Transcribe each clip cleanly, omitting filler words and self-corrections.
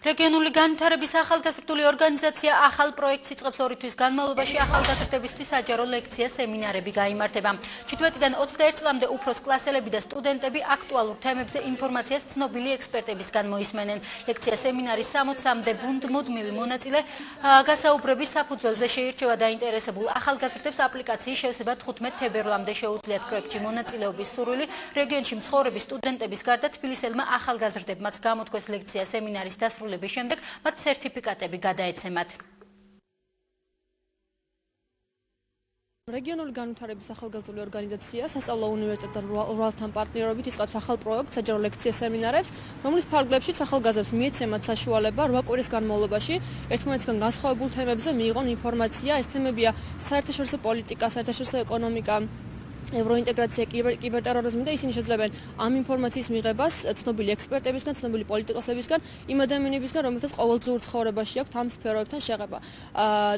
რეგიონული განვითარების ახალგაზრდული ორგანიზაცია ახალ პროექტს იწყებს 2 თვის განმავლობაში ახალგაზრდებისთვის საჯარო ლექცია სემინარები გაიმართება. 17-დან 21 წლამდე უფროს კლასელები და სტუდენტები აქტუალურ თემებზე ინფორმაციას ცნობილი ექსპერტებისგან მოისმენენ. ლექცია სემინარის 60-მდე მუდმივი მონაწილე გასაუბრების საფუძველზე შეირჩევა დაინტერესებულ ახალგაზრდებს აპლიკაციის შევსება 15 თებერვლამდე შეუძლიათ პროექტში მონაწილეობის სურვილი. რეგიონში მცხოვრები სტუდენტების გარდა თბილისელმა ახალგაზრდებმაც გამოთქვეს ლექცია სემინარის დასრულების შემდეგ მათ სერტიფიკატები გადაეცემათ. რეგიონული განვითარების ახალგაზრდული ორგანიზაცია სასწავლო უნივერსიტეტთან ურალთან პარტნიორობით იწყებს ახალ პროექტს საჯარო ლექცია სემინარებს, რომლის ფარგლებშიც ახალგაზრდებს მიეცემათ საშუალება 8 კვირის განმავლობაში ერთმანეთისგან განსხვავებულ თემებზე მიიღონ ინფორმაცია. ეს თემებია საერთაშორისო პოლიტიკა, საერთაშორისო ეკონომიკა, ევროინტეგრაცია, კიბერტერორიზმი და ისინი შეძლებენ ამ ინფორმაციის მიღებას ცნობილი ექსპერტებისგან, ცნობილი პოლიტიკოსებისგან, იმ ადამიანებისგან, რომელთაც ყოველდღიურ ცხოვრებაში აქვთ ამ სფეროებთან შეღება.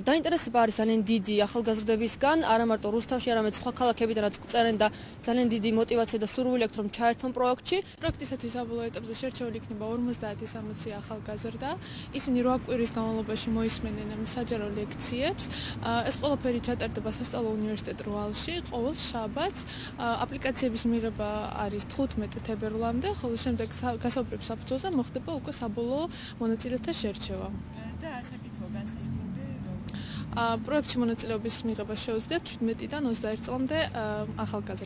დაინტერესება არის ძალიან დიდი ახალგაზრდებისგან, არა მარტო რუსთავში, არამედ სხვა ქალაქებიდანაც წერენ და ძალიან დიდი мотиваცია და სურვილი აქვთ რომ ჩაერთონ პროექტში. პროექტისათვის საბოლოო ეტაპზე შერჩეული იქნება 50-60 ახალგაზრდა. ისინი 8 კვირის განმავლობაში მოისმენენ საჯარო ლექციებს. ეს ყველაფერი ჩატარდება სასწავლო უნივერსიტეტ რუალში ყოველ შაბათს. აპლიკაციების მიღება არის 15 თებერვლამდე, ხოლო შემდეგ გასაუბრების საფუძველზე მოხდება უკვე საბოლოო მონაწილეთა შერჩევა. და ასაკითო განსაზღვრული პროექტში მონაწილეობის მიღება შეუძლიათ 17-დან 21 წლამდე ახალგაზრდებს.